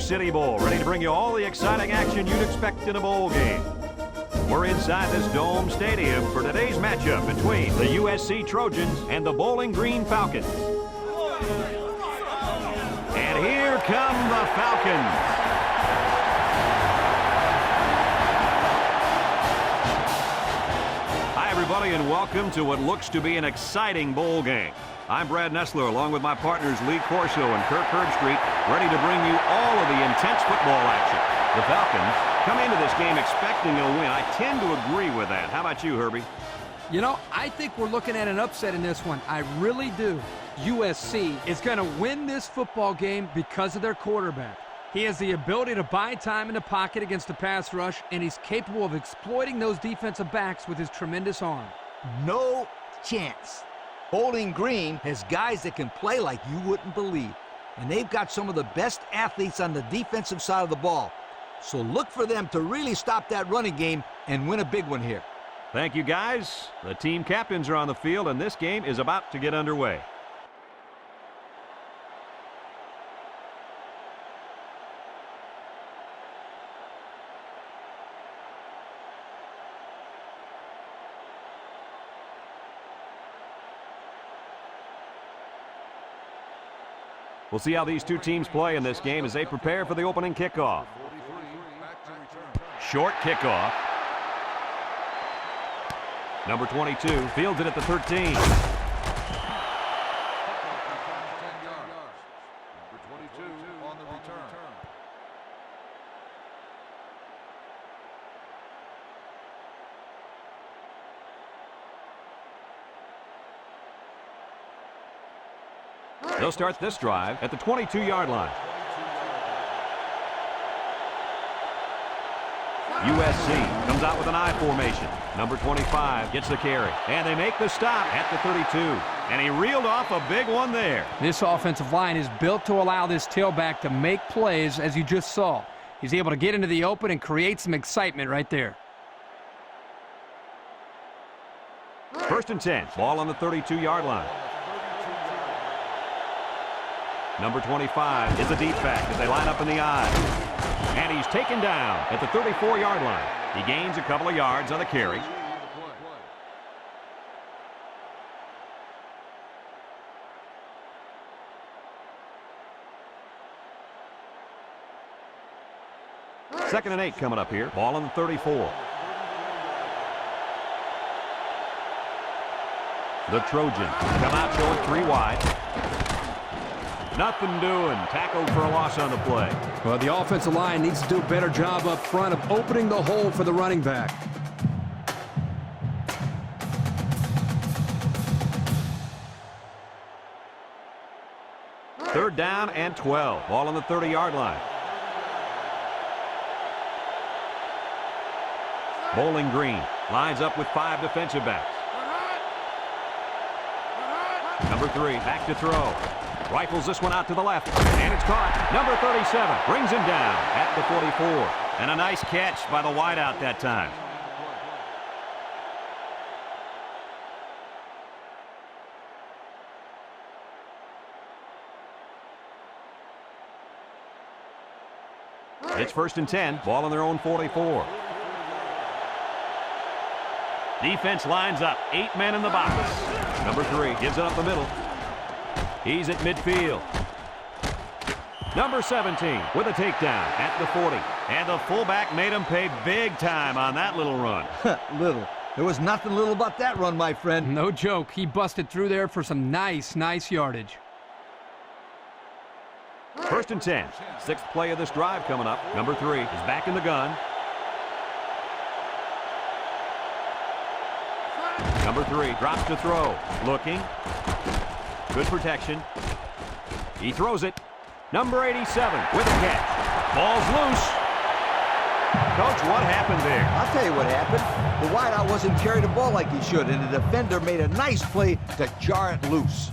City Bowl, ready to bring you all the exciting action you'd expect in a bowl game. We're inside this dome stadium for today's matchup between the USC Trojans and the Bowling Green Falcons. And here come the Falcons. Hi, everybody, and welcome to what looks to be an exciting bowl game. I'm Brad Nessler, along with my partners Lee Corso and Kirk Herbstreit, ready to bring you all of the intense football action. The Falcons come into this game expecting a win. I tend to agree with that. How about you, Herbie? You know, I think we're looking at an upset in this one. I really do. USC is going to win this football game because of their quarterback. He has the ability to buy time in the pocket against the pass rush, and he's capable of exploiting those defensive backs with his tremendous arm. No chance. Bowling Green has guys that can play like you wouldn't believe. And they've got some of the best athletes on the defensive side of the ball. So look for them to really stop that running game and win a big one here. Thank you, guys. The team captains are on the field, and this game is about to get underway. We'll see how these two teams play in this game as they prepare for the opening kickoff. Short kickoff. Number 22 fields it at the 13. They'll start this drive at the 22-yard line. USC comes out with an I formation. Number 25 gets the carry. And they make the stop at the 32. And he reeled off a big one there. This offensive line is built to allow this tailback to make plays, as you just saw. He's able to get into the open and create some excitement right there. First and 10. Ball on the 32-yard line. Number 25 is a deep back as they line up in the I. And he's taken down at the 34-yard line. He gains a couple of yards on the carry. Second and 8 coming up here. Ball on the 34. The Trojans come out showing 3 wide. Nothing doing. Tackled for a loss on the play. Well, the offensive line needs to do a better job up front of opening the hole for the running back. Third down and 12. Ball on the 30-yard line. Bowling Green lines up with 5 defensive backs. Number 3 back to throw. Rifles this one out to the left, and it's caught. Number 37 brings him down at the 44. And a nice catch by the wideout that time. It's first and 10, ball on their own 44. Defense lines up, 8 men in the box. Number 3 gives it up the middle. He's at midfield. Number 17 with a takedown at the 40. And the fullback made him pay big time on that little run. Little. There was nothing little about that run, my friend. No joke. He busted through there for some nice yardage. First and 10. 6th play of this drive coming up. Number 3 is back in the gun. Number 3 drops to throw. Looking. Good protection. He throws it. Number 87 with a catch. Ball's loose. Coach, what happened there? I'll tell you what happened. The wideout wasn't carrying the ball like he should, and the defender made a nice play to jar it loose.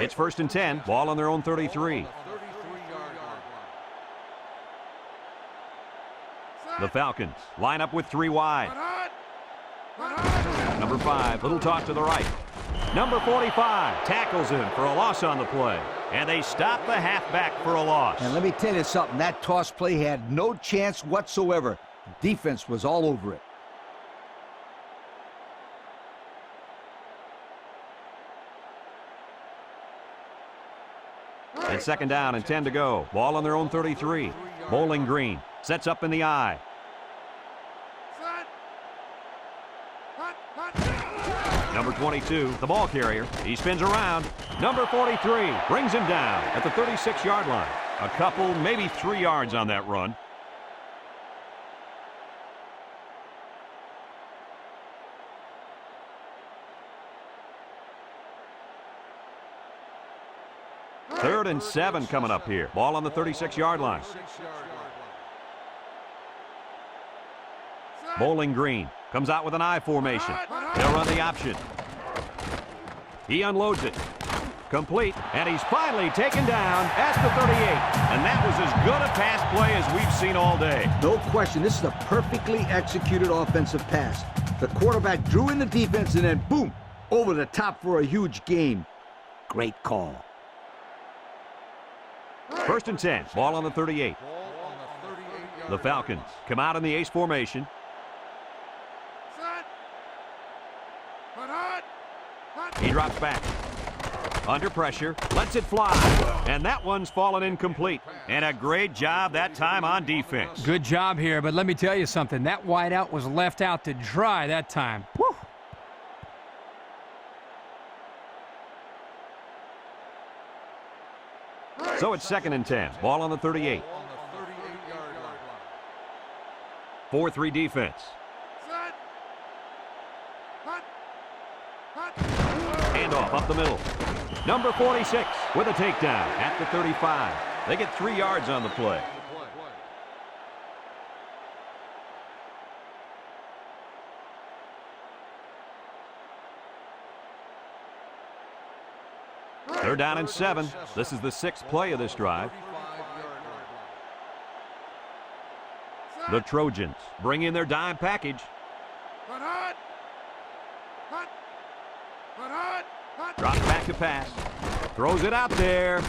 It's first and 10. Ball on their own 33. The Falcons line up with 3 wide. Number 5, little toss to the right. Number 45 tackles him for a loss on the play. And they stop the halfback for a loss. And let me tell you something, that toss play had no chance whatsoever. The defense was all over it. It's second down and 10 to go. Ball on their own 33. Bowling Green sets up in the I. Number 22, the ball carrier. He spins around. Number 43 brings him down at the 36-yard line. A couple, maybe 3 yards on that run. Third and 7 coming up here. Ball on the 36-yard line. Bowling Green comes out with an I formation. They'll run the option. He unloads it. Complete, and he's finally taken down at the 38. And that was as good a pass play as we've seen all day. No question, this is a perfectly executed offensive pass. The quarterback drew in the defense and then, boom, over the top for a huge gain. Great call. First and 10, ball on the 38. The Falcons come out in the ace formation. He drops back. Under pressure, lets it fly. And that one's fallen incomplete. And a great job that time on defense. Good job here, but let me tell you something. That wideout was left out to dry that time. Woo. So it's second and 10. Ball on the 38. 4-3 defense. Handoff up the middle. Number 46 with a takedown at the 35. They get 3 yards on the play. They're down and 7. This is the 6th play of this drive. The Trojans bring in their dime package. Drops back to pass. Throws it out there.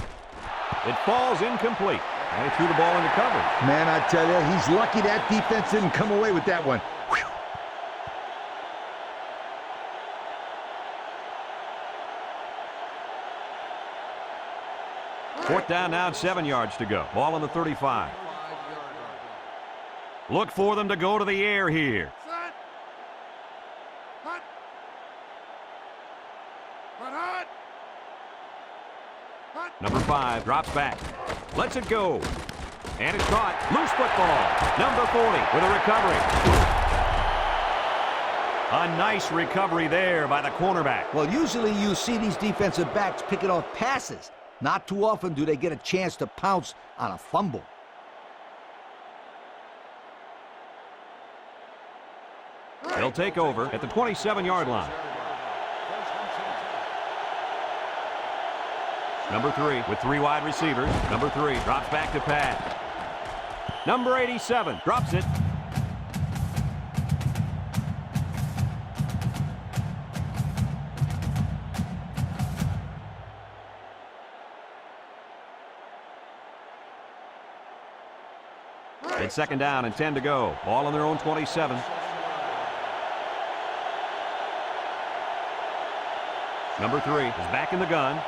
It falls incomplete. And he threw the ball into cover. Man, I tell you, he's lucky that defense didn't come away with that one. Whew. Fourth down now, 7 yards to go. Ball on the 35. Look for them to go to the air here. Number 5 drops back. Lets it go. And it's caught. Loose football. Number 40 with a recovery. A nice recovery there by the cornerback. Well, usually you see these defensive backs picking off passes. Not too often do they get a chance to pounce on a fumble. They'll take over at the 27-yard line. Number 3 with 3 wide receivers. Number 3 drops back to pass. Number 87 drops it. It's second down and 10 to go. Ball on their own 27. Number 3 is back in the gun.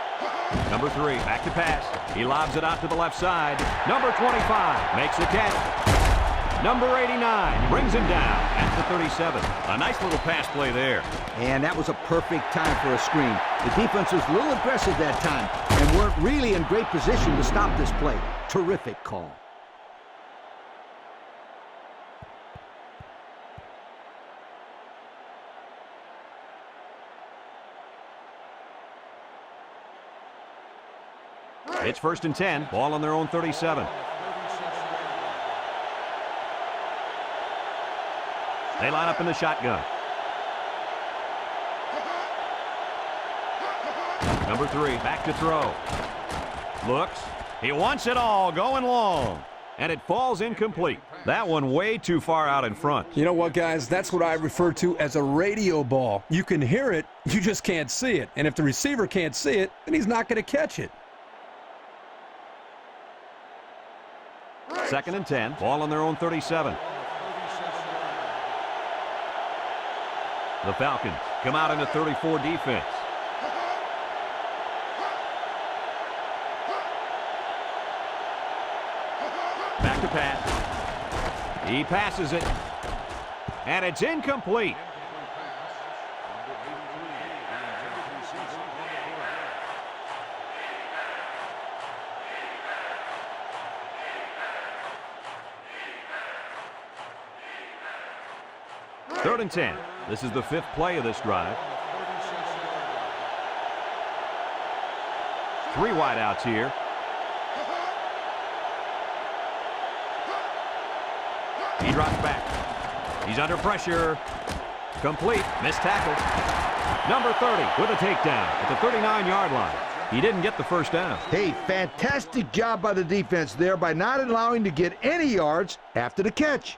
Number 3 back to pass. He lobs it out to the left side. Number 25 makes the catch. Number 89 brings him down at the 37. A nice little pass play there. And that was a perfect time for a screen. The defense was a little aggressive that time and weren't really in great position to stop this play. Terrific call. It's first and 10. Ball on their own 37. They line up in the shotgun. Number 3 back to throw. Looks. He wants it all going long. And it falls incomplete. That one way too far out in front. You know what, guys? That's what I refer to as a radio ball. You can hear it, you just can't see it. And if the receiver can't see it, then he's not going to catch it. 2nd and 10. Ball on their own 37. The Falcons come out into 34 defense. Back to pass. He passes it. And it's incomplete. Third and 10. This is the 5th play of this drive. 3 wideouts here. He drops back. He's under pressure. Complete. Missed tackle. Number 30 with a takedown at the 39-yard line. He didn't get the first down. Hey, fantastic job by the defense there by not allowing to get any yards after the catch.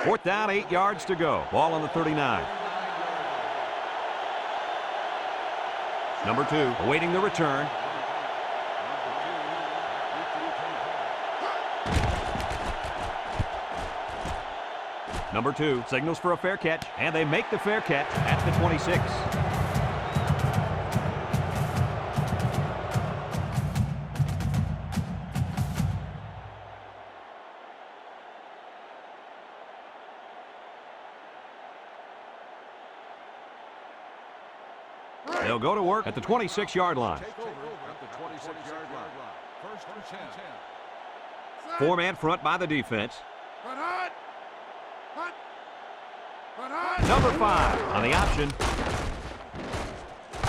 Fourth down, 8 yards to go. Ball on the 39. Number 2 awaiting the return. Number 2 signals for a fair catch, and they make the fair catch at the 26. They'll go to work at the 26-yard line. 4-man front by the defense. Number 5 on the option.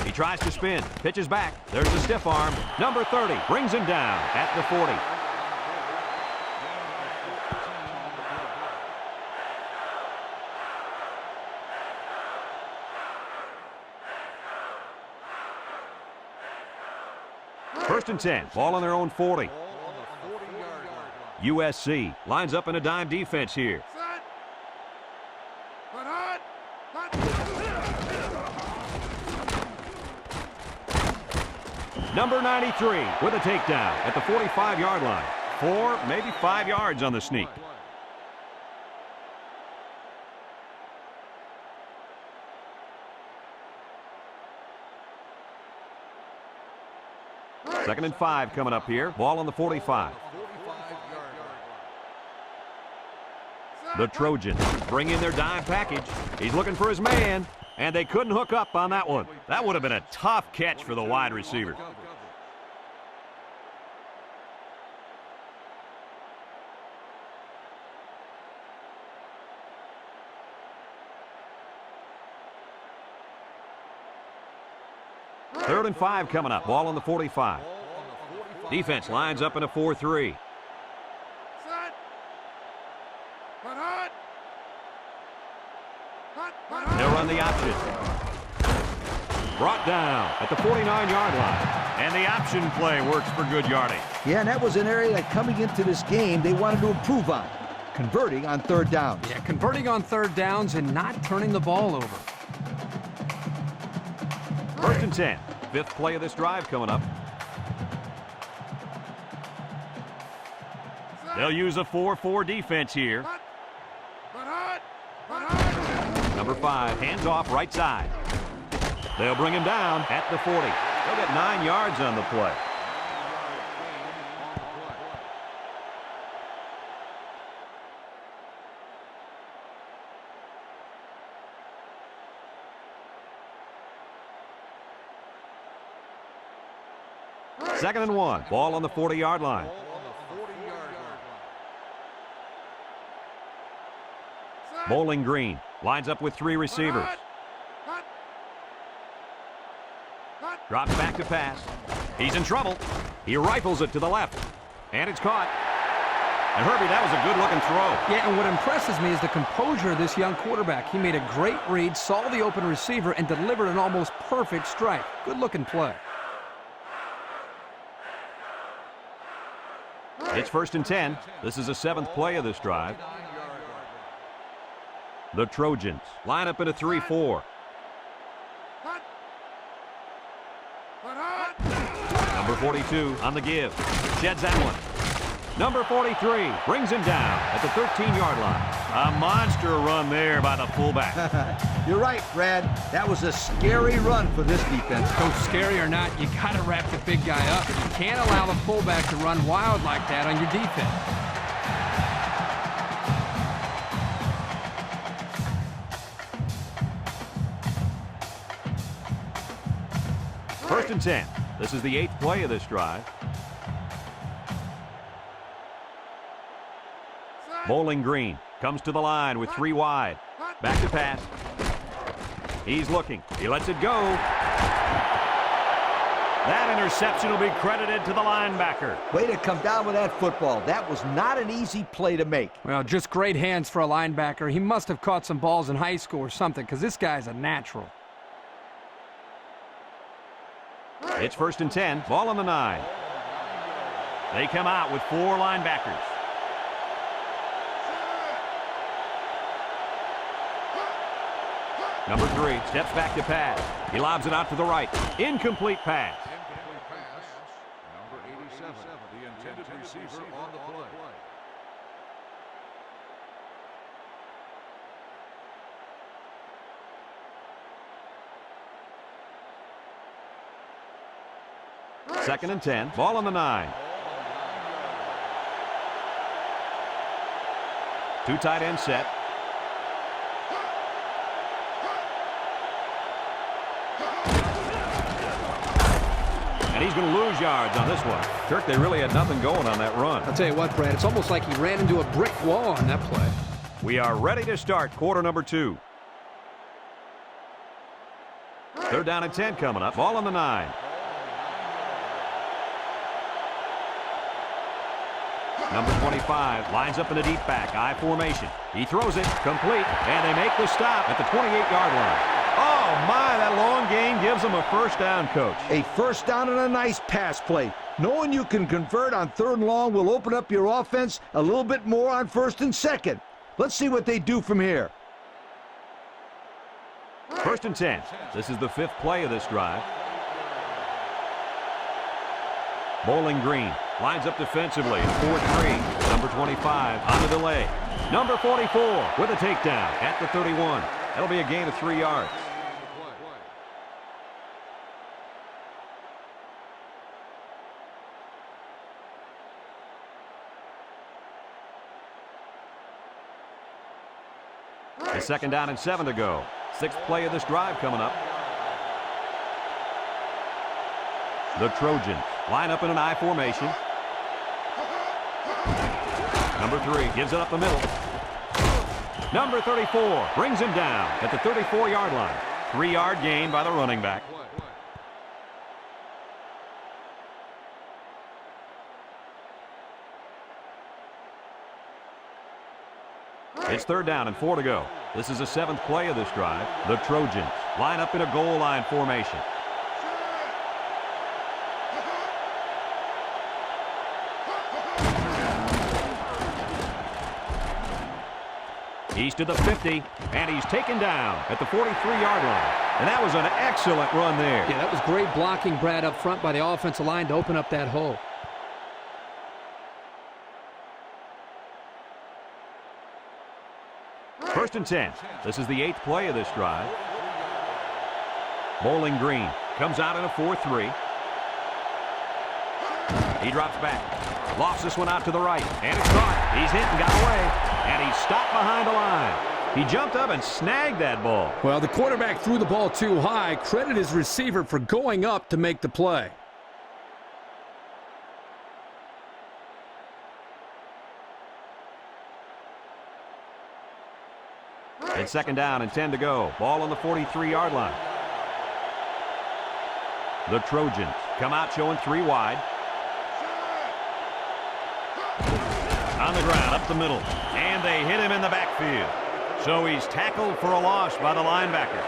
He tries to spin, pitches back. There's a stiff arm. Number 30 brings him down at the 40. First and 10. Ball on their own 40. USC lines up in a dime defense here. Number 93 with a takedown at the 45-yard line. 4, maybe 5 yards on the sneak. Second and 5 coming up here. Ball on the 45. The Trojans bring in their dime package. He's looking for his man, and they couldn't hook up on that one. That would have been a tough catch for the wide receiver. Third and 5 coming up. Ball on the 45. Defense lines up in a 4-3. They'll run the option. Brought down at the 49-yard line. And the option play works for good yardage. Yeah, and that was an area that coming into this game they wanted to improve on. Converting on third downs. Yeah, converting on third downs and not turning the ball over. First and 10. 5th play of this drive coming up. They'll use a 4-4 defense here. Number 5, hands off right side. They'll bring him down at the 40. They'll get 9 yards on the play. Second and 1. Ball on the 40-yard line. Bowling Green lines up with 3 receivers. Drops back to pass. He's in trouble. He rifles it to the left. And it's caught. And Herbie, that was a good-looking throw. Yeah, and what impresses me is the composure of this young quarterback. He made a great read, saw the open receiver, and delivered an almost perfect strike. Good-looking play. It's 1st and 10. This is the 7th play of this drive. The Trojans line up in a 3-4. Number 42 on the give. Sheds that one. Number 43 brings him down at the 13-yard line. A monster run there by the fullback. You're right, Brad. That was a scary run for this defense. Coach, scary or not, you got to wrap the big guy up. You can't allow the fullback to run wild like that on your defense. First and 10. This is the 8th play of this drive. Bowling Green comes to the line with 3 wide. Back to pass. He's looking. He lets it go. That interception will be credited to the linebacker. Way to come down with that football. That was not an easy play to make. Well, just great hands for a linebacker. He must have caught some balls in high school or something, because this guy's a natural. It's 1st and 10. Ball on the 9. They come out with 4 linebackers. Number 3 steps back to pass. He lobs it out to the right. Incomplete pass. Incomplete pass. Number 87, the intended receiver on the play. Second and 10. Ball on the 9. 2 tight end set. And he's going to lose yards on this one. Kirk, they really had nothing going on that run. I'll tell you what, Brad, it's almost like he ran into a brick wall on that play. We are ready to start quarter number 2. 3rd down and 10 coming up. Ball on the 9. Number 25 lines up in the deep back, I formation. He throws it, complete, and they make the stop at the 28-yard line. Oh, my, that long gain gives them a first down, Coach. A first down and a nice pass play. Knowing you can convert on 3rd and long will open up your offense a little bit more on 1st and 2nd. Let's see what they do from here. 1st and 10. This is the 5th play of this drive. Bowling Green lines up defensively in 4-3. Number 25 on the delay. Number 44 with a takedown at the 31. That'll be a gain of 3 yards. A 2nd down and 7 to go. 6th play of this drive coming up. The Trojans line up in an I formation. Number 3 gives it up the middle. Number 34 brings him down at the 34-yard line. 3-yard gain by the running back. It's 3rd down and 4 to go. This is the 7th play of this drive. The Trojans line up in a goal line formation. He's to the 50, and he's taken down at the 43-yard line. And that was an excellent run there. Yeah, that was great blocking, Brad, up front by the offensive line to open up that hole. First and 10. This is the 8th play of this drive. Bowling Green comes out in a 4-3. He drops back. Lofts this one out to the right. And it's caught. He's hit and got away. And he's stopped behind the line. He jumped up and snagged that ball. Well, the quarterback threw the ball too high. Credit his receiver for going up to make the play. It's 2nd down and 10 to go. Ball on the 43-yard line. The Trojans come out showing 3 wide. On the ground, up the middle. And they hit him in the backfield. So he's tackled for a loss by the linebacker.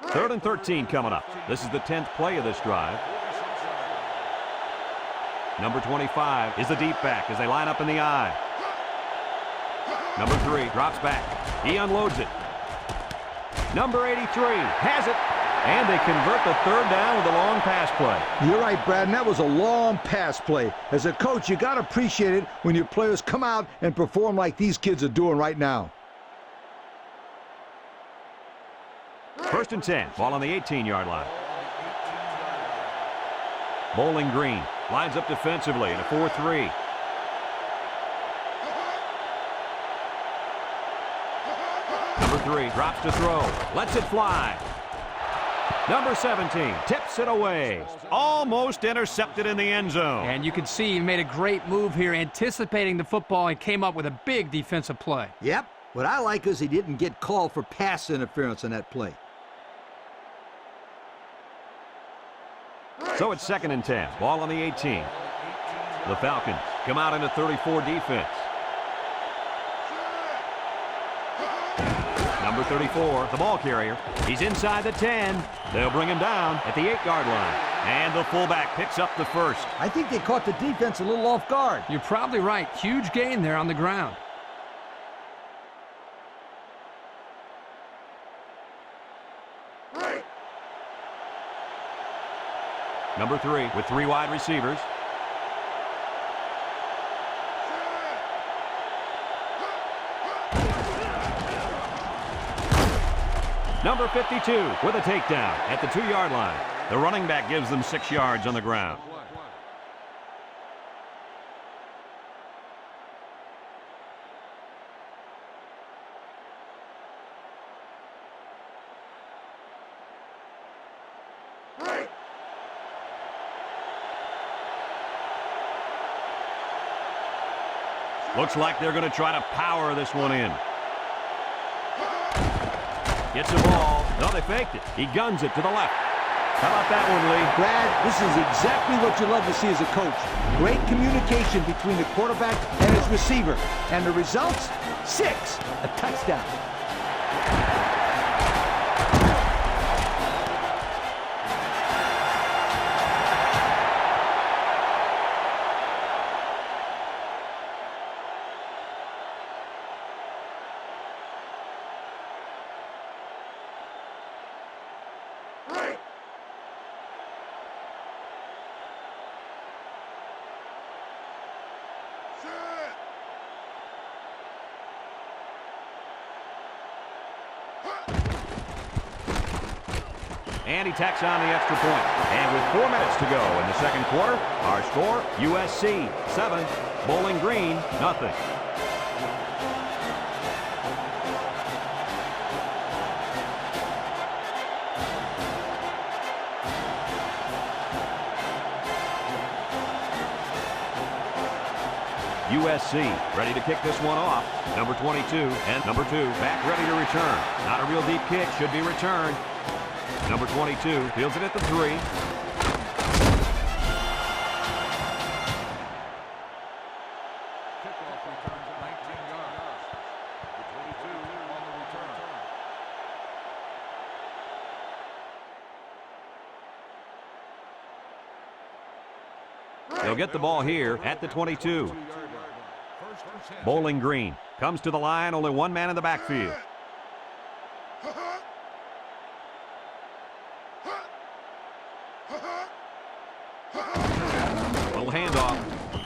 Third and 13 coming up. This is the 10th play of this drive. Number 25 is the deep back as they line up in the I. Number 3 drops back. He unloads it. Number 83 has it. And they convert the third down with a long pass play. You're right, Brad, and that was a long pass play. As a coach, you got to appreciate it when your players come out and perform like these kids are doing right now. First and 10, ball on the 18-yard line. Bowling Green lines up defensively in a 4-3. Number 3 drops to throw, lets it fly. Number 17 tips it away. Almost intercepted in the end zone. And you can see he made a great move here, anticipating the football, and came up with a big defensive play. Yep. What I like is he didn't get called for pass interference on that play. So it's second and 10. Ball on the 18. The Falcons come out into 34 defense. Number 34, the ball carrier. He's inside the 10. They'll bring him down at the 8-yard line. And the fullback picks up the first. I think they caught the defense a little off guard. You're probably right. Huge gain there on the ground. Number 3 with 3 wide receivers. Number 52 with a takedown at the 2-yard line. The running back gives them 6 yards on the ground. Looks like they're going to try to power this one in. Gets the ball. No, they faked it. He guns it to the left. How about that one, Lee? Brad, this is exactly what you love to see as a coach. Great communication between the quarterback and his receiver. And the results? 6, a touchdown. And he tacks on the extra point. And with 4 minutes to go in the second quarter, our score, USC 7, Bowling Green nothing. USC ready to kick this one off. Number 22 and number 2 back ready to return. Not a real deep kick, should be returned. Number 22 fields it at the 3. Kickoff returns at 19 yards. The 22 on the return. They'll get the ball here at the 22. Bowling Green comes to the line, only one man in the backfield. Little handoff.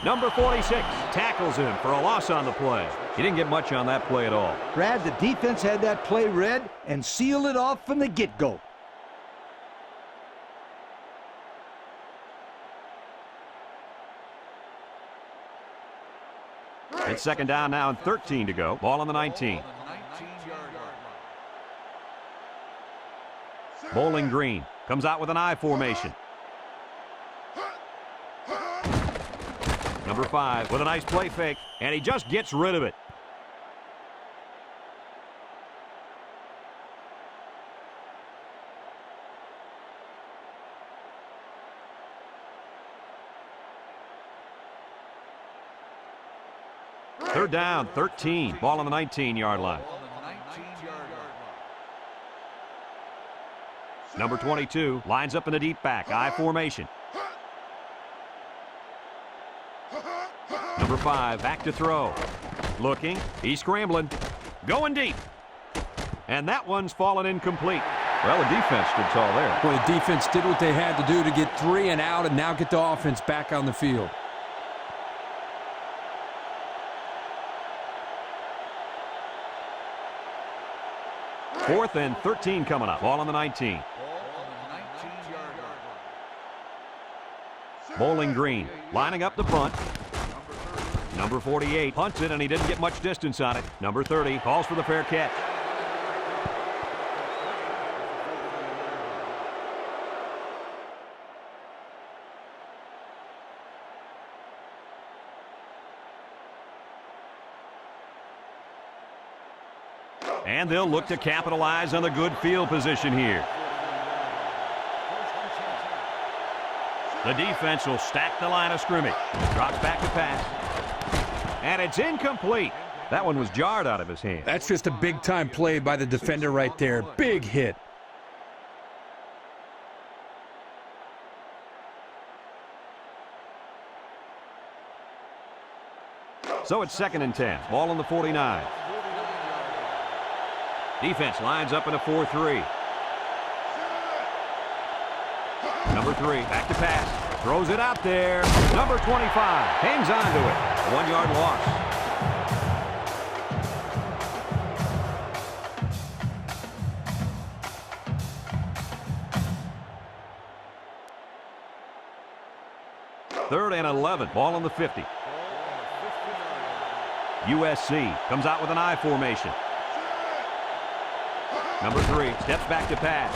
Number 46 tackles him for a loss on the play. He didn't get much on that play at all. Brad, the defense had that play read and sealed it off from the get-go. It's second down now and 13 to go. Ball on the 19. Bowling Green comes out with an I formation. Number 5 with a nice play fake, and he just gets rid of it. Third down, 13. Ball on the 19-yard line. Number 22 lines up in a deep back, I formation. Number 5 back to throw. Looking, he's scrambling, going deep. And that one's fallen incomplete. Well, the defense stood tall there. Well, the defense did what they had to do to get 3 and out and now get the offense back on the field. Fourth and 13 coming up. Ball on the 19. Bowling Green lining up the punt. Number 48 punts it, and he didn't get much distance on it. Number 30 calls for the fair catch. And they'll look to capitalize on the good field position here. The defense will stack the line of scrimmage. Drops back to pass. And it's incomplete. That one was jarred out of his hand. That's just a big-time play by the defender right there. Big hit. So it's 2nd and 10. Ball on the 49. Defense lines up in a 4-3. Number 3, back to pass. Throws it out there. Number 25 hangs on to it. 1-yard loss. Third and 11. Ball on the 50. USC comes out with an I formation. Number 3 steps back to pass.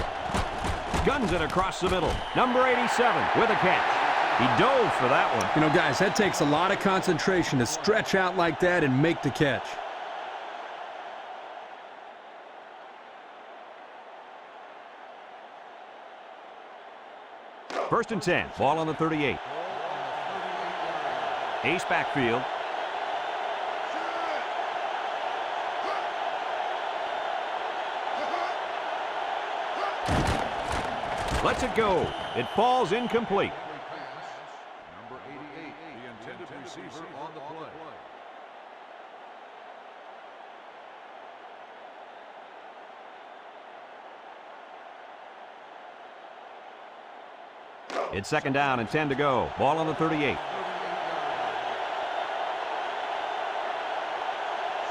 Guns it across the middle. Number 87 with a catch. He dove for that one. You know, guys, that takes a lot of concentration to stretch out like that and make the catch. First and 10. Ball on the 38. Ace backfield. Lets it go. It falls incomplete. Number 88, the intended receiver on the play. It's 2nd down and 10 to go. Ball on the 38.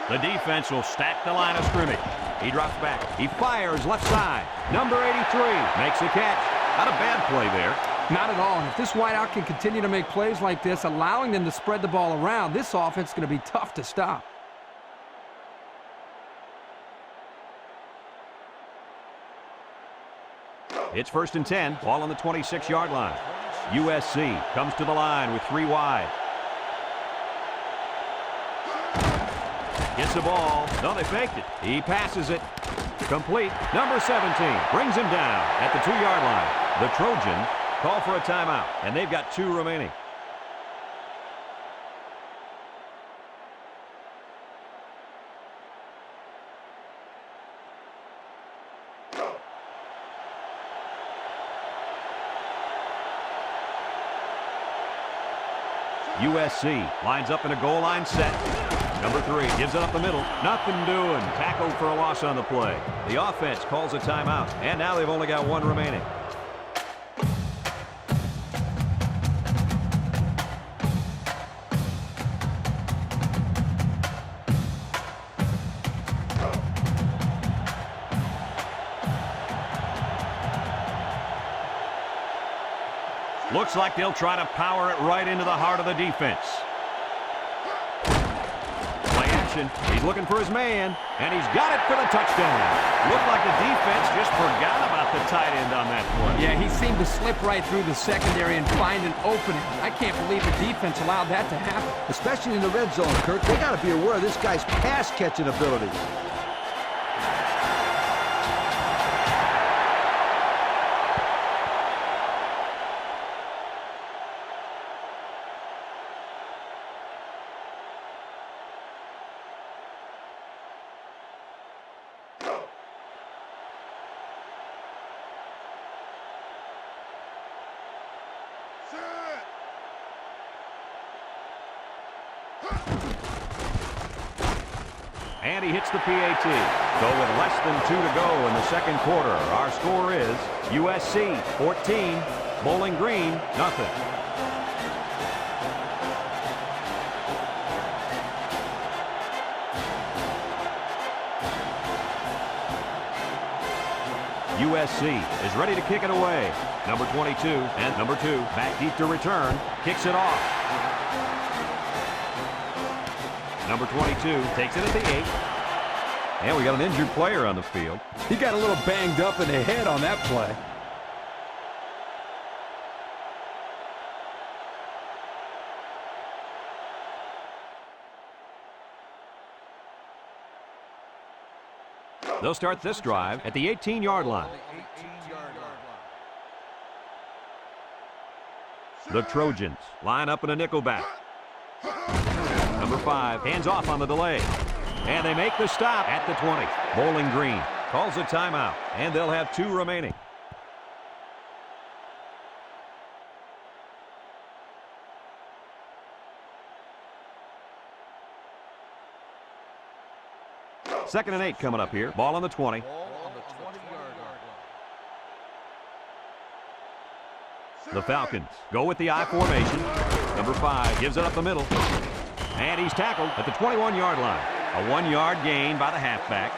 The defense will stack the line of scrimmage. He drops back. He fires left side. Number 83 makes the catch. Not a bad play there. Not at all. And if this wideout can continue to make plays like this, allowing them to spread the ball around, this offense is going to be tough to stop. It's 1st and 10. Ball on the 26-yard line. USC comes to the line with 3 wide. Gets the ball. No, they faked it. He passes it. Complete. Number 17 brings him down at the 2-yard line. The Trojans call for a timeout, and they've got 2 remaining. USC lines up in a goal line set. Number 3 gives it up the middle. Nothing doing. Tackled for a loss on the play. The offense calls a timeout, and now they've only got 1 remaining. Looks like they'll try to power it right into the heart of the defense. Play action. He's looking for his man, and he's got it for the touchdown. Looked like the defense just forgot about the tight end on that play. Yeah, he seemed to slip right through the secondary and find an opening. I can't believe the defense allowed that to happen. Especially in the red zone, Kirk. They got to be aware of this guy's pass-catching ability. and he hits the PAT. So with less than 2 to go in the second quarter, our score is USC 14, Bowling Green nothing. USC is ready to kick it away. Number 22 and number 2 back deep to return. Kicks it off. Number 22 takes it at the 8. And we got an injured player on the field. He got a little banged up in the head on that play. They'll start this drive at the 18-yard line. The Trojans line up in a nickelback. Number 5 hands off on the delay. And they make the stop at the 20. Bowling Green calls a timeout, and they'll have 2 remaining. Second and 8 coming up here. Ball on the 20. The Falcons go with the I formation. Number 5 gives it up the middle. And he's tackled at the 21-yard line. A 1-yard gain by the halfback.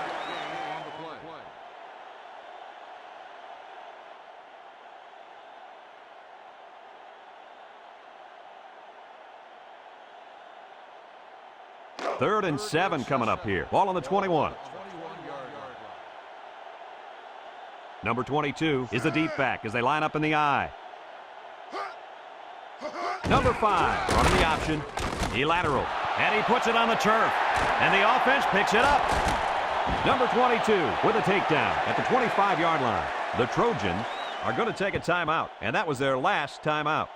Third and 7 coming up here. Ball on the 21. Number 22 is the deep back as they line up in the I. Number 5 running the option. He lateral. And he puts it on the turf. And the offense picks it up. Number 22 with a takedown at the 25-yard line. The Trojans are going to take a timeout. And that was their last timeout.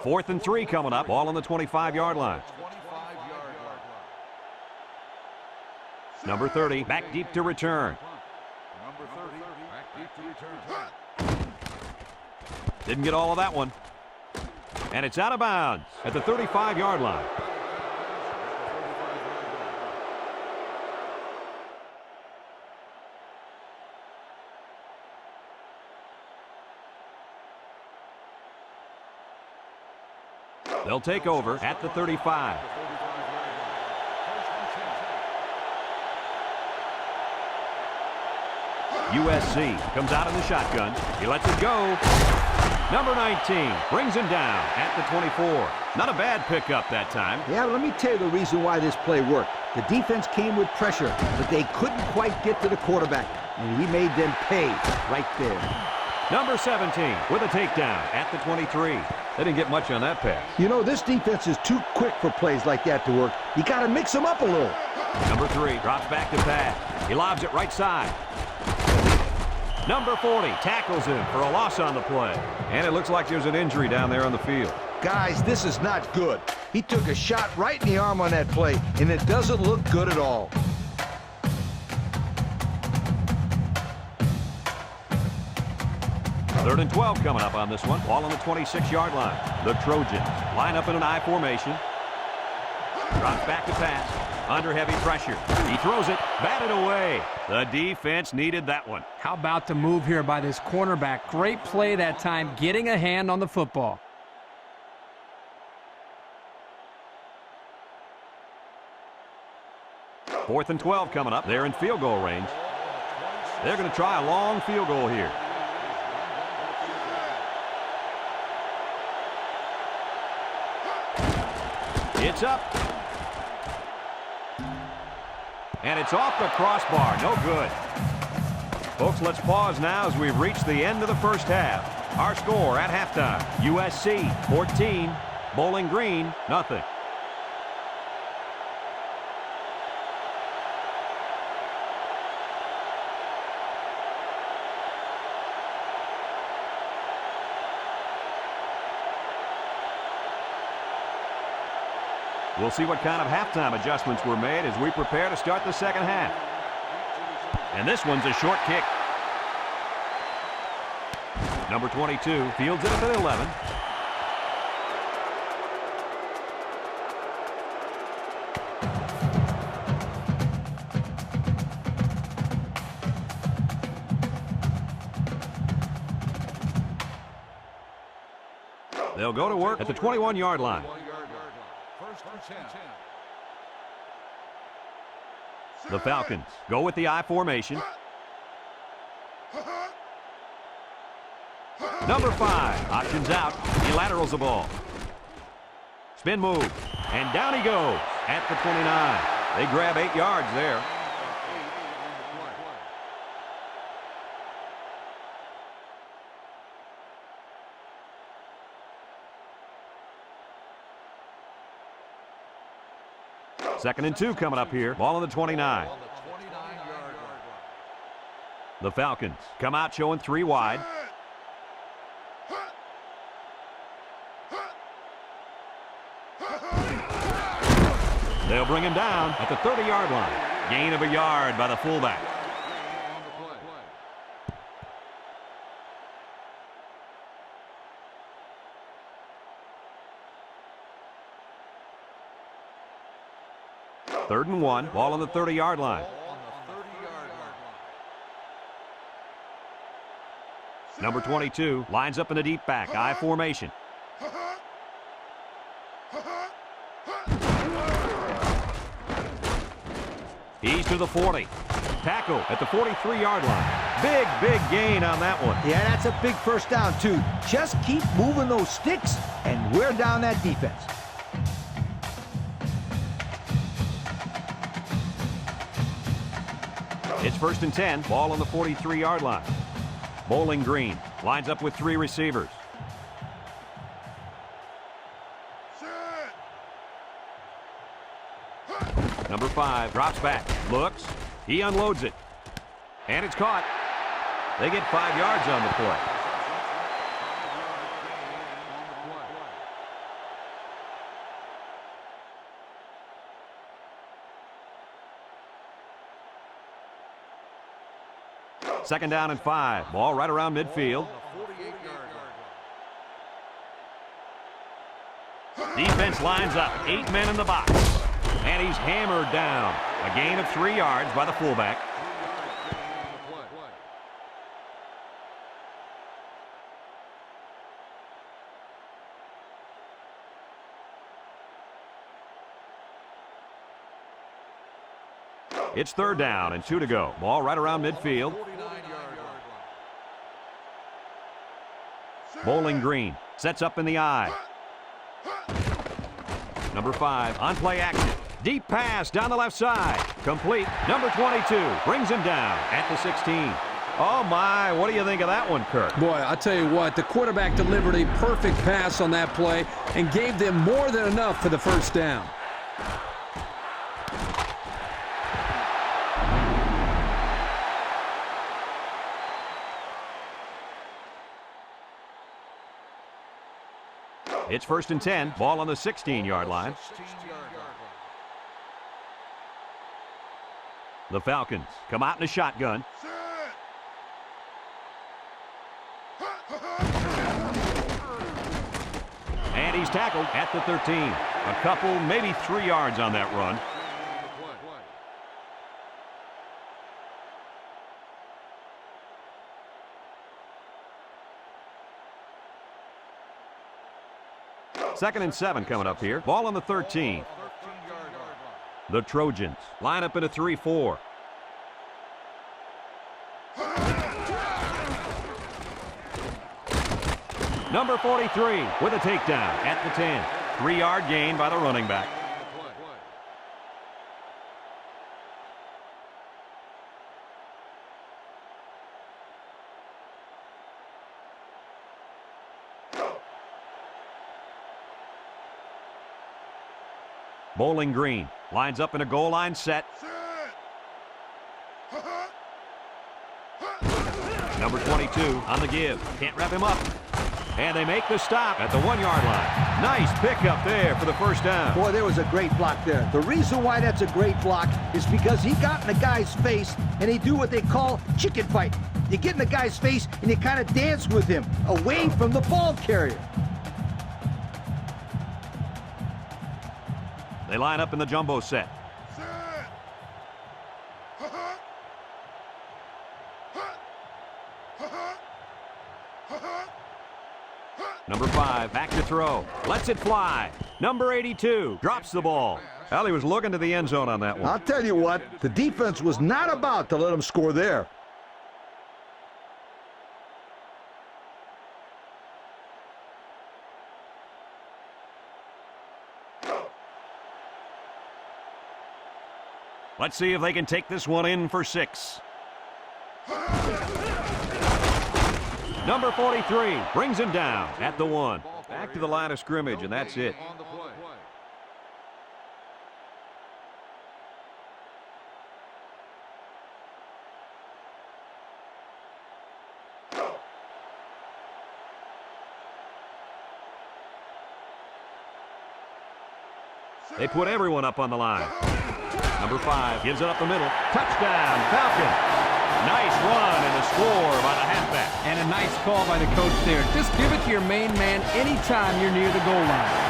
Fourth and 3 coming up. Ball on the 25-yard line. Number 30 back deep to return. Didn't get all of that one. And it's out of bounds at the 35-yard line. They'll take over at the 35. USC comes out in the shotgun. He lets it go. Number 19 brings him down at the 24. Not a bad pickup that time. Yeah, let me tell you the reason why this play worked. The defense came with pressure, but they couldn't quite get to the quarterback, and he made them pay right there. Number 17 with a takedown at the 23. They didn't get much on that pass. You know, this defense is too quick for plays like that to work. You got to mix them up a little. Number 3 drops back to pass. He lobs it right side. Number 40 tackles him for a loss on the play. And it looks like there's an injury down there on the field. Guys, this is not good. He took a shot right in the arm on that play, and it doesn't look good at all. Third and 12 coming up on this one. Ball on the 26-yard line. The Trojans line up in an I formation. Drops back to pass. Under heavy pressure. He throws it. Batted away. The defense needed that one. How about the move here by this cornerback? Great play that time, getting a hand on the football. Fourth and 12 coming up. They're in field goal range. They're going to try a long field goal here. It's up. And it's off the crossbar. No good. Folks, let's pause now as we've reached the end of the first half. Our score at halftime, USC 14, Bowling Green nothing. We'll see what kind of halftime adjustments were made as we prepare to start the second half. And this one's a short kick. Number 22 fields it up at 11. They'll go to work at the 21-yard line. First and 10. The Falcons go with the I formation. Number 5 options out. He laterals the ball. Spin move. And down he goes at the 29. They grab 8 yards there. Second and 2 coming up here. Ball on the 29. The Falcons come out showing 3 wide. They'll bring him down at the 30-yard line. Gain of a yard by the fullback. Third and 1, ball on the 30-yard line. Number 22 lines up in a deep back, I formation. He's to the 40. Tackle at the 43-yard line. Big gain on that one. Yeah, that's a big first down, too. Just keep moving those sticks and wear down that defense. It's first and 10, ball on the 43-yard line. Bowling Green lines up with 3 receivers. Number 5 drops back, looks, he unloads it, and it's caught. They get 5 yards on the play. Second down and 5, ball right around midfield. Defense lines up, 8 men in the box. And he's hammered down. A gain of 3 yards by the fullback. It's third down and 2 to go. Ball right around midfield. Bowling Green sets up in the I. Number 5 on play action. Deep pass down the left side. Complete. Number 22 brings him down at the 16. Oh, my. What do you think of that one, Kirk? Boy, I tell you what, the quarterback delivered a perfect pass on that play and gave them more than enough for the first down. It's first and 10. Ball on the 16-yard line. The Falcons come out in a shotgun. And he's tackled at the 13. A couple, maybe 3 yards on that run. Second and 7 coming up here. Ball on the 13. The Trojans line up in a 3-4. Number 43 with a takedown at the 10. 3-yard gain by the running back. Bowling Green lines up in a goal line set. Number 22 on the give. Can't wrap him up. And they make the stop at the 1-yard line. Nice pickup there for the first down. Boy, there was a great block there. The reason why that's a great block is because he got in the guy's face and he do what they call chicken fight. You get in the guy's face and you kind of dance with him, away from the ball carrier. They line up in the jumbo set. Number 5, back to throw. Lets it fly. Number 82, drops the ball. Well, he was looking to the end zone on that one. I'll tell you what, the defense was not about to let him score there. Let's see if they can take this one in for 6. Number 43 brings him down at the 1. Back to the line of scrimmage, and that's it. They put everyone up on the line. Number 5 gives it up the middle. Touchdown, Falcons. Nice run and a score by the halfback. And a nice call by the coach there. Just give it to your main man anytime you're near the goal line.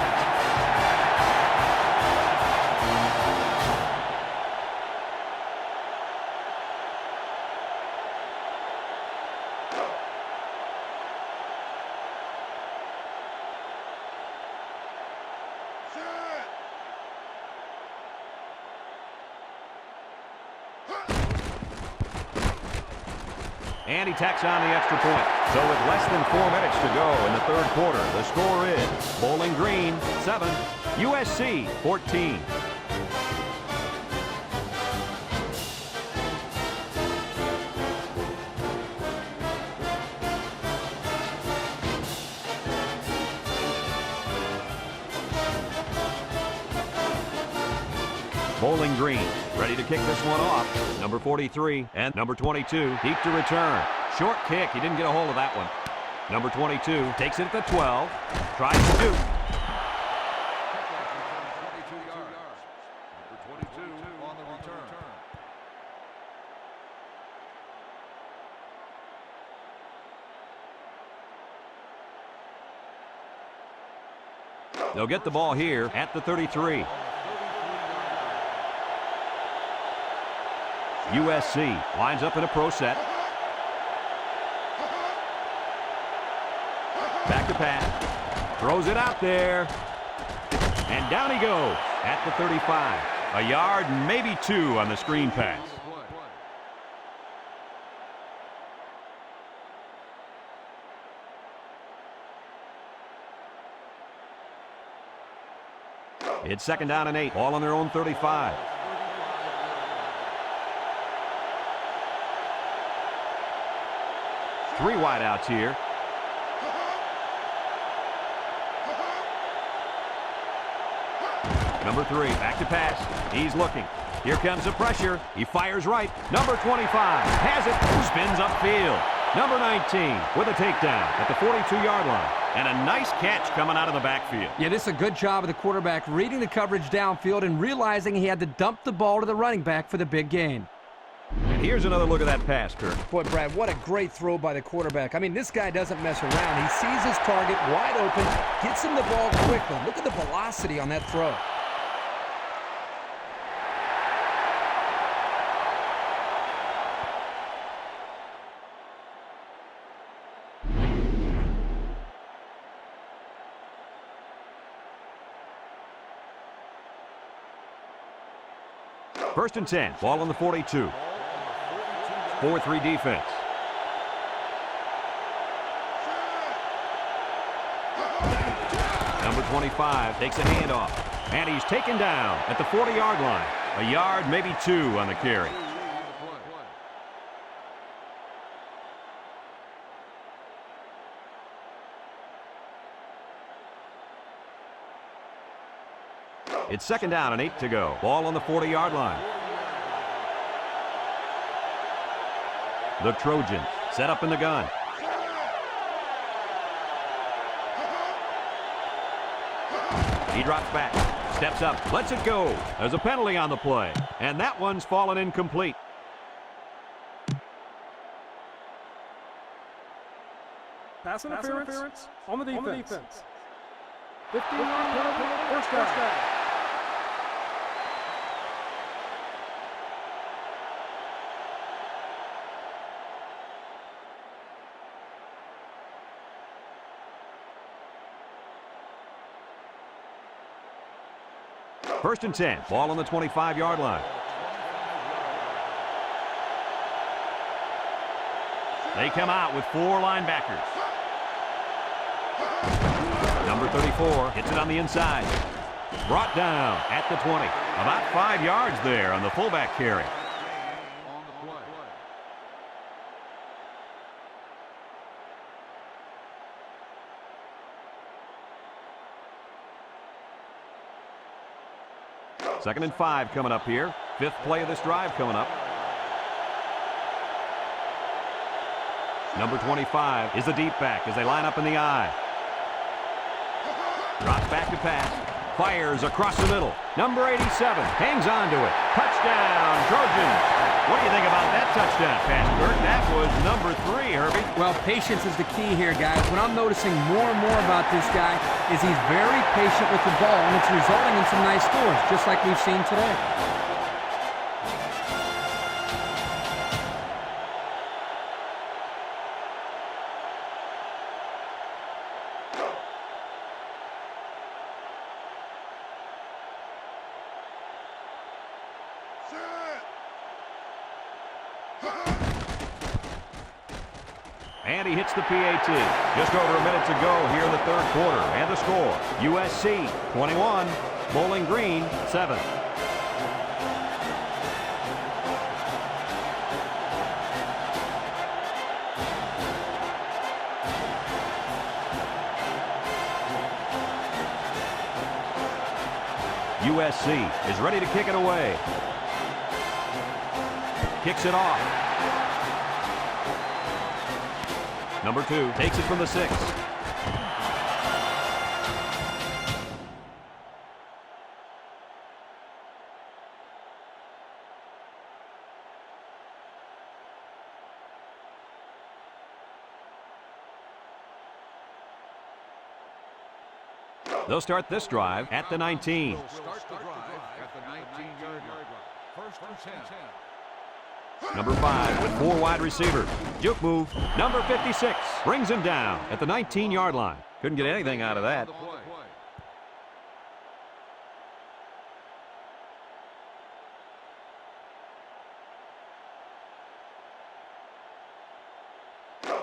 And he tacks on the extra point. So with less than 4 minutes to go in the third quarter, the score is Bowling Green 7, USC 14. Bowling Green ready to kick this one off. Number 43 and number 22 deep to return. Short kick. He didn't get a hold of that one. Number 22 takes it at the 12. Tries to do. 22 yards. Number 22 on the return. They'll get the ball here at the 33. USC lines up in a pro set. Back to pass. Throws it out there. And down he goes at the 35. A yard, maybe 2 on the screen pass. It's 2nd down and 8. Ball on their own 35. Three wideouts here. Number 3, back to pass. He's looking. Here comes the pressure. He fires right. Number 25 has it. Spins upfield. Number 19 with a takedown at the 42-yard line. And a nice catch coming out of the backfield. Yeah, this is a good job of the quarterback reading the coverage downfield and realizing he had to dump the ball to the running back for the big gain. And here's another look at that pass, Kirk. Boy, Brad, what a great throw by the quarterback. I mean, this guy doesn't mess around. He sees his target wide open, gets him the ball quickly. Look at the velocity on that throw. First and 10. Ball on the 42. 4-3 defense. Number 25 takes a handoff. And he's taken down at the 40-yard line. A yard, maybe 2 on the carry. It's 2nd down and 8 to go. Ball on the 40-yard line. The Trojans set up in the gun. He drops back, steps up, lets it go. There's a penalty on the play, and that one's fallen incomplete. Pass interference on the defense. 15-yard penalty, first down. First and 10. Ball on the 25-yard line. They come out with 4 linebackers. Number 34 hits it on the inside. Brought down at the 20. About 5 yards there on the fullback carry. Second and 5 coming up here. 5th play of this drive coming up. Number 25 is the deep back as they line up in the I. Drops back to pass. Fires across the middle. Number 87 hangs on to it. Touchdown, Trojans. What do you think about that touchdown pass, Kurt? That was number 3, Herbie. Well, patience is the key here, guys. What I'm noticing more and more about this guy is he's very patient with the ball, and it's resulting in some nice scores, just like we've seen today. And he hits the PAT. Just over a minute to go here in the 3rd quarter. And the score, USC 21, Bowling Green 7. USC is ready to kick it away. Kicks it off. Number 2 takes it from the 6. They'll start this drive at the 19. Start the drive at the 19-yard line. First and 10. Number 5 with 4 wide receivers. Juke move. Number 56 brings him down at the 19-yard line. Couldn't get anything out of that.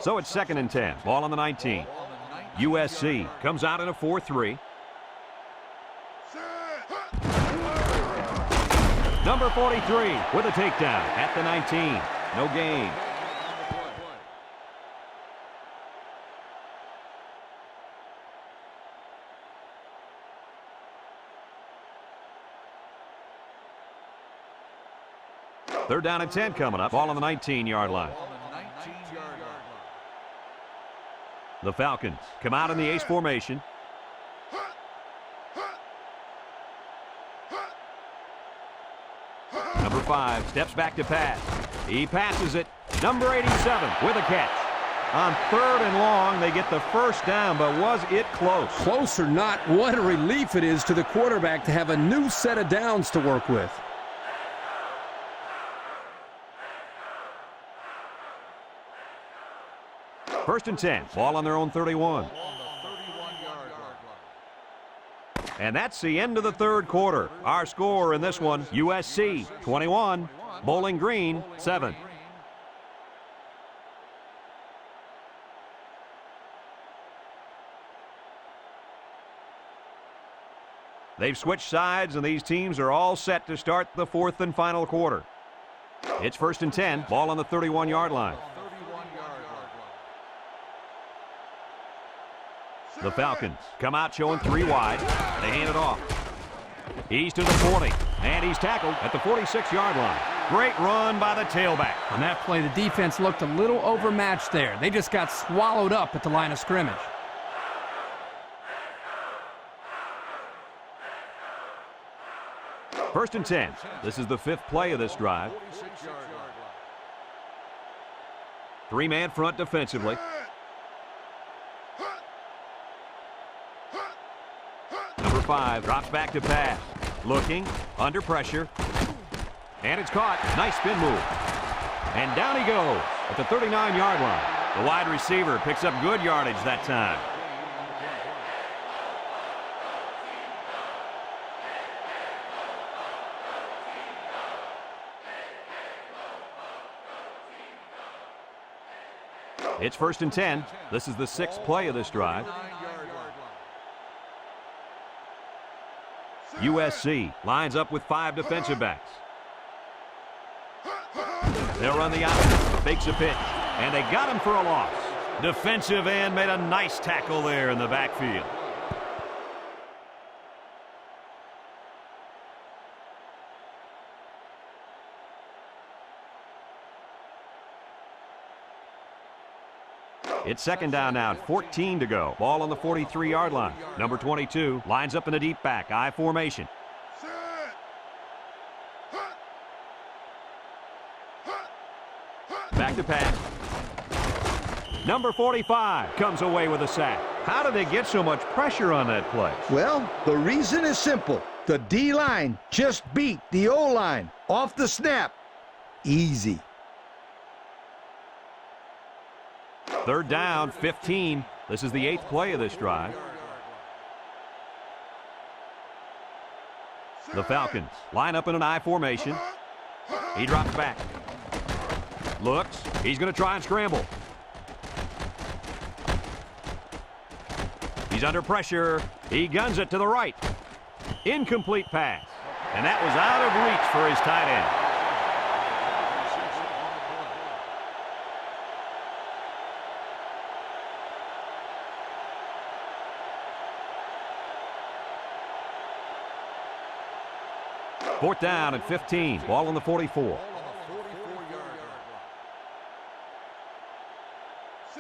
So it's second and 10. Ball on the 19. USC comes out in a 4-3. Number 43 with a takedown at the 19. No gain. Third down and 10 coming up. Ball on the 19-yard line. The Falcons come out in the ace formation. Number 5 steps back to pass. He passes it. Number 87 with a catch. On 3rd and long, they get the first down, but was it close? Close or not, what a relief it is to the quarterback to have a new set of downs to work with. First and 10. Ball on their own 31. And that's the end of the 3rd quarter. Our score in this one, USC 21, Bowling Green 7. They've switched sides, and these teams are all set to start the 4th and final quarter. It's first and 10. Ball on the 31-yard line. The Falcons come out showing 3 wide. They hand it off. He's to the 40, and he's tackled at the 46-yard line. Great run by the tailback. On that play, the defense looked a little overmatched there. They just got swallowed up at the line of scrimmage. First and 10. This is the 5th play of this drive. 3-man front defensively. Number 5 drops back to pass. Looking, under pressure. And it's caught. Nice spin move. And down he goes at the 39-yard line. The wide receiver picks up good yardage that time. It's 1st and 10. This is the 6th play of this drive. USC lines up with 5 defensive backs. They'll run the option, fakes a pitch, and they got him for a loss. Defensive end made a nice tackle there in the backfield. It's 2nd down now, 14 to go. Ball on the 43-yard line. Number 22 lines up in a deep back, I formation. Back to pass. Number 45 comes away with a sack. How did they get so much pressure on that play? Well, the reason is simple. The D-line just beat the O-line off the snap. Easy. 3rd down, 15. This is the 8th play of this drive. The Falcons line up in an I formation. He drops back. Looks. He's going to try and scramble. He's under pressure. He guns it to the right. Incomplete pass. And that was out of reach for his tight end. Fourth down at 15. Ball on the 44.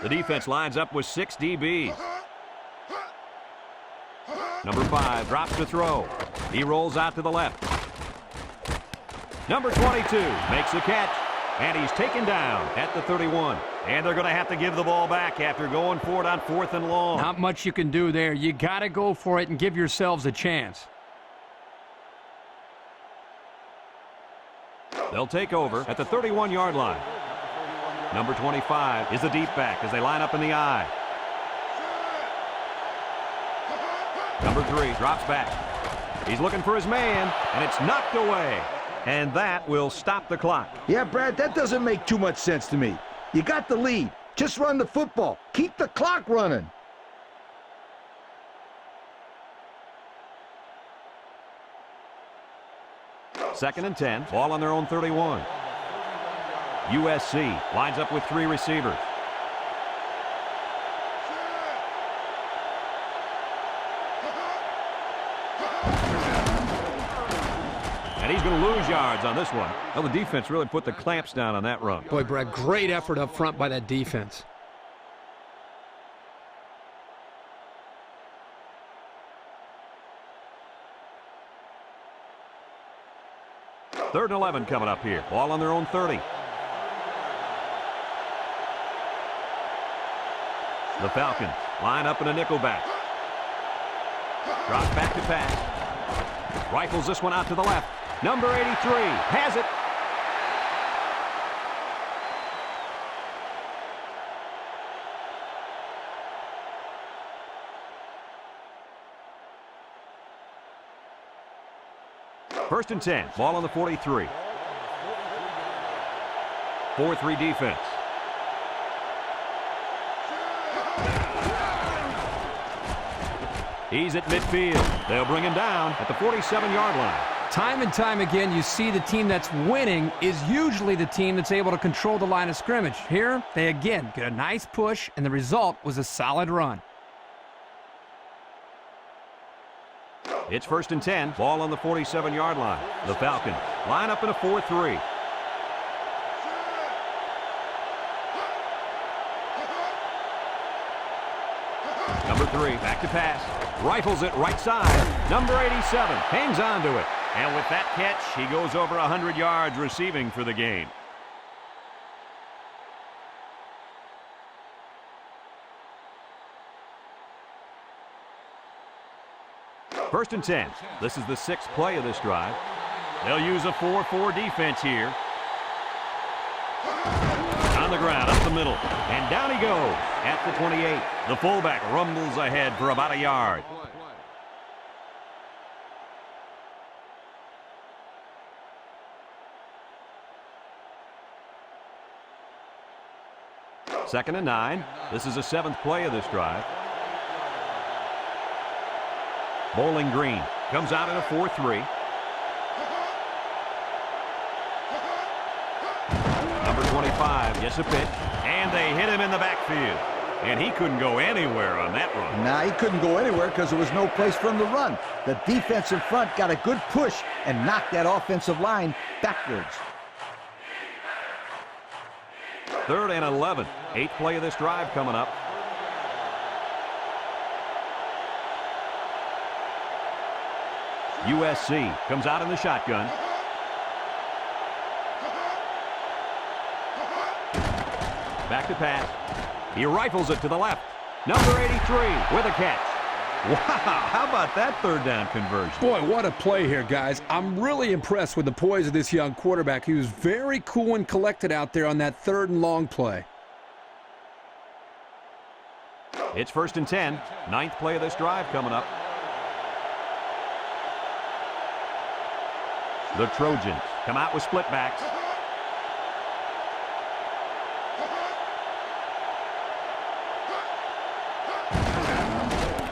The defense lines up with 6 DBs. Number 5 drops to throw. He rolls out to the left. Number 22 makes the catch, and he's taken down at the 31. And they're going to have to give the ball back after going for it on 4th and long. Not much you can do there. You got to go for it and give yourselves a chance. They'll take over at the 31-yard line. Number 25 is the deep back as they line up in the I. Number 3 drops back. He's looking for his man, and it's knocked away. And that will stop the clock. Yeah, Brad, that doesn't make too much sense to me. You got the lead. Just run the football. Keep the clock running. Second and 10. Ball on their own 31. USC lines up with 3 receivers. And he's going to lose yards on this one. Well, the defense really put the clamps down on that run. Boy, Brad, great effort up front by that defense. Third and 11 coming up here. Ball on their own 30. The Falcons line up in a nickel back. Drops back to pass. Rifles this one out to the left. Number 83 has it. First and 10. Ball on the 43. 4-3 defense. He's at midfield. They'll bring him down at the 47-yard line. Time and time again, you see the team that's winning is usually the team that's able to control the line of scrimmage. Here, they again get a nice push, and the result was a solid run. It's first and 10. Ball on the 47-yard line. The Falcons line up in a 4-3. Number 3, back to pass. Rifles it right side. Number 87 hangs on to it. And with that catch, he goes over 100 yards receiving for the game. First and 10. This is the 6th play of this drive. They'll use a 4-4 defense here. On the ground, up the middle, and down he goes at the 28. The fullback rumbles ahead for about a yard. Second and 9. This is the 7th play of this drive. Bowling Green comes out in a 4-3. Number 25 gets a pitch, and they hit him in the backfield. And he couldn't go anywhere on that run. Nah, he couldn't go anywhere because there was no place for him to run. The defense in front got a good push and knocked that offensive line backwards. Third and 11. 8th play of this drive coming up. USC comes out in the shotgun. Back to pass. He rifles it to the left. Number 83 with a catch. Wow, how about that third down conversion? Boy, what a play here, guys. I'm really impressed with the poise of this young quarterback. He was very cool and collected out there on that 3rd and long play. It's first and 10. 9th play of this drive coming up. The Trojans come out with split backs.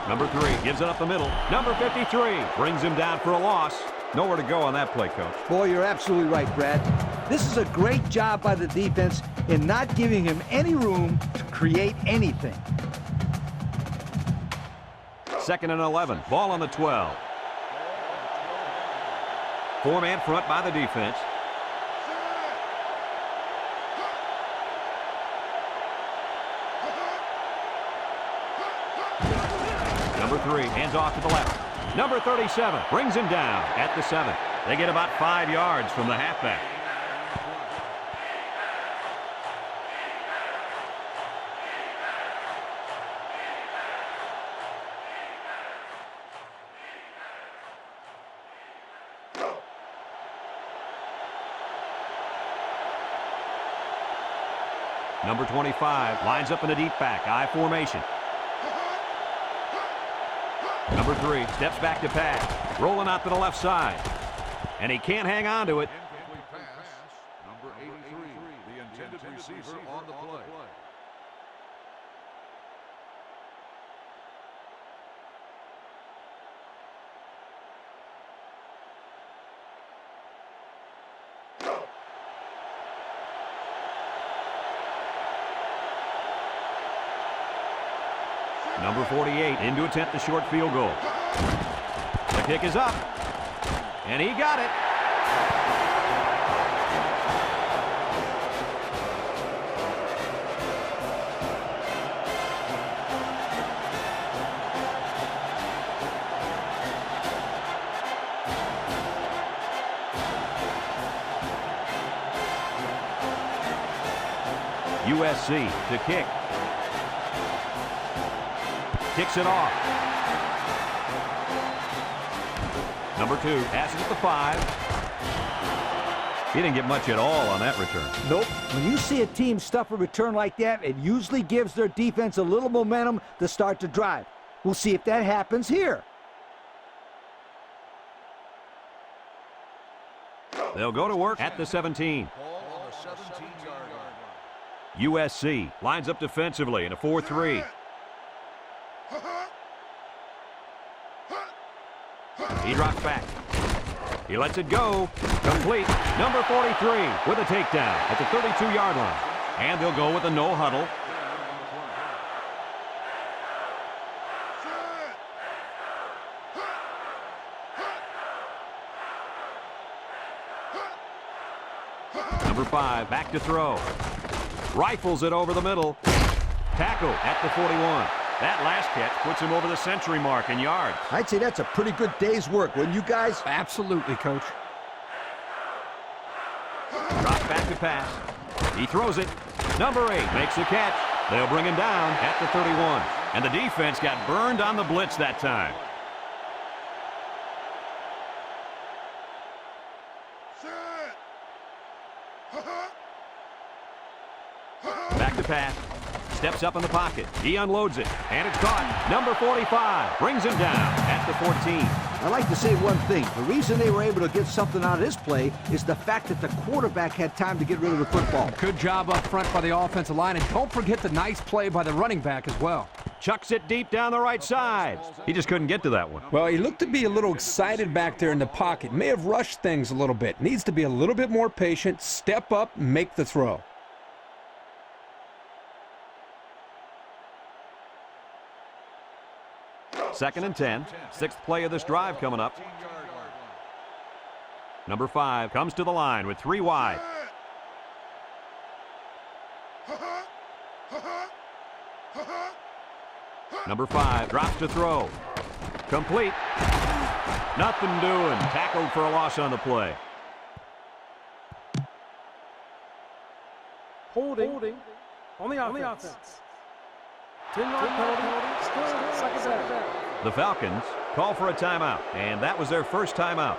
Number 3 gives it up the middle. Number 53 brings him down for a loss. Nowhere to go on that play, Coach. Boy, you're absolutely right, Brad. This is a great job by the defense in not giving him any room to create anything. Second and 11. Ball on the 12. 4-man front by the defense. Number 3 hands off to the left. Number 37 brings him down at the 7. They get about 5 yards from the halfback. Number 25 lines up in a deep back, I formation. Number 3 steps back to pass, rolling out to the left side. And he can't hang on to it. Incomplete pass. Number 83, the intended receiver on the play. Number 48 in to attempt the short field goal. The kick is up. And he got it. USC to kick. Kicks it off. Number 2 passes at the 5. He didn't get much at all on that return. Nope. When you see a team stuff a return like that, it usually gives their defense a little momentum to start to drive. We'll see if that happens here. They'll go to work at the 17. Ball on the 17-yard line. USC lines up defensively in a 4-3. He drops back. He lets it go. Complete. Number 43 with a takedown at the 32-yard line. And they'll go with a no huddle. Number 5 back to throw. Rifles it over the middle. Tackle at the 41. That last catch puts him over the century mark in yards. I'd say that's a pretty good day's work, wouldn't you guys? Absolutely, Coach. Drops back to pass. He throws it. Number 8 makes the catch. They'll bring him down at the 31. And the defense got burned on the blitz that time. pass. Steps up in the pocket. He unloads it. And it's caught. Number 45 brings him down at the 14. I'd like to say one thing. The reason they were able to get something out of this play is the fact that the quarterback had time to get rid of the football. Good job up front by the offensive line, and don't forget the nice play by the running back as well. Chucks it deep down the right side. He just couldn't get to that one. Well, he looked to be a little excited back there in the pocket. May have rushed things a little bit. Needs to be a little bit more patient, step up, make the throw. Second and 10. Sixth play of this drive coming up. Number 5 comes to the line with 3 wide. Number 5 drops to throw. Complete. Nothing doing. Tackled for a loss on the play. Holding on the offense. 10-yard penalty. Still second down. The Falcons call for a timeout, and that was their first timeout.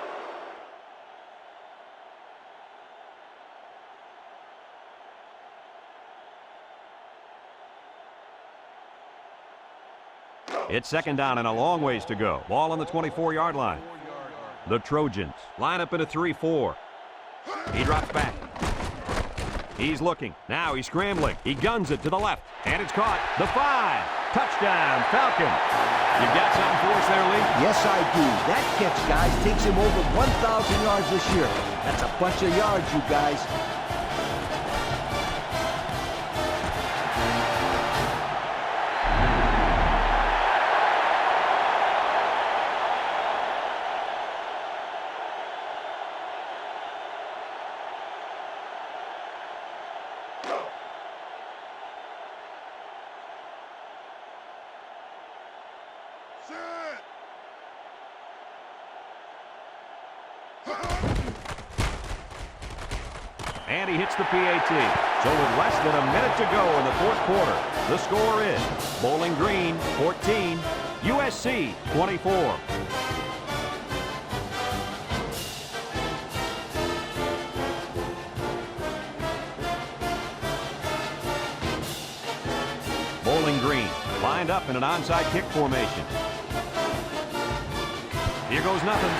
It's second down and a long ways to go. Ball on the 24-yard line. The Trojans line up in a 3-4. He drops back. He's looking. Now he's scrambling. He guns it to the left. And it's caught. The 5. Touchdown, Falcons. You've got something for us there, Lee? Yes, I do. That catch, guys, takes him over 1,000 yards this year. That's a bunch of yards, you guys. And he hits the PAT. So with less than a minute to go in the fourth quarter, the score is Bowling Green 14, USC 24. Bowling Green lined up in an onside kick formation. Here goes nothing.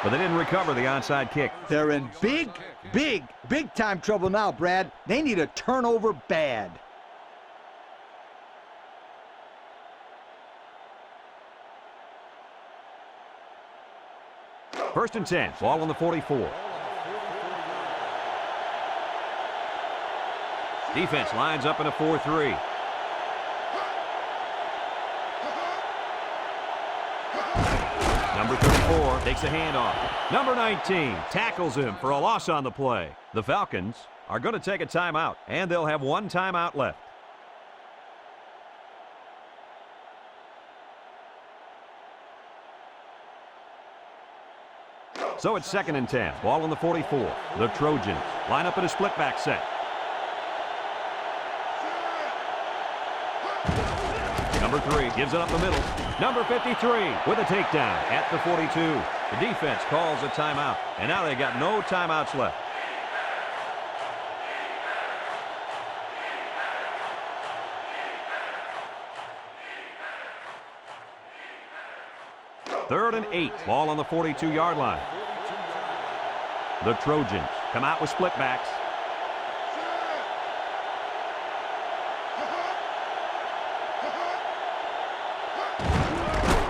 But they didn't recover the onside kick. They're in big time trouble now, Brad. They need a turnover bad. First and 10. Ball on the 44. Defense lines up in a 4-3. Number 34 takes a handoff. Number 19 tackles him for a loss on the play. The Falcons are going to take a timeout, and they'll have one timeout left. So it's second and 10. Ball on the 44. The Trojans line up in a split back set. Number 3 gives it up the middle. Number 53 with a takedown at the 42. The defense calls a timeout, and now they got no timeouts left. Third and 8. Ball on the 42-yard line. The Trojans come out with split backs.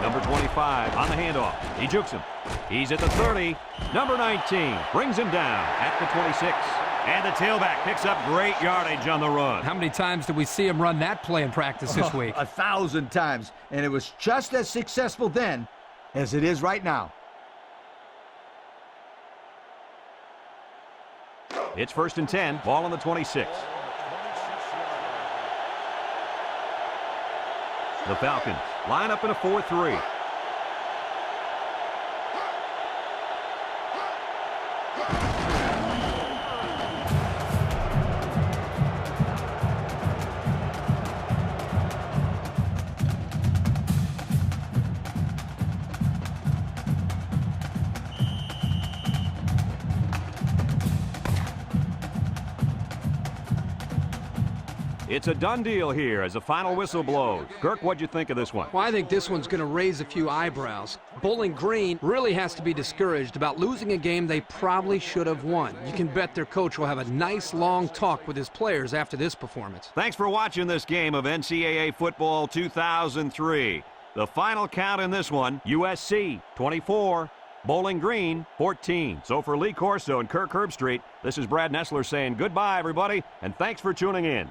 Number 25 on the handoff. He jukes him. He's at the 30. Number 19 brings him down at the 26. And the tailback picks up great yardage on the run. How many times did we see him run that play in practice this week? 1,000 times. And it was just as successful then as it is right now. It's first and 10. Ball on the 26. The Falcons line up in a 4-3. It's a done deal here as the final whistle blows. Kirk, what'd you think of this one? Well, I think this one's going to raise a few eyebrows. Bowling Green really has to be discouraged about losing a game they probably should have won. You can bet their coach will have a nice long talk with his players after this performance. Thanks for watching this game of NCAA Football 2003. The final count in this one, USC 24, Bowling Green 14. So for Lee Corso and Kirk Herbstreit, this is Brad Nessler saying goodbye, everybody, and thanks for tuning in.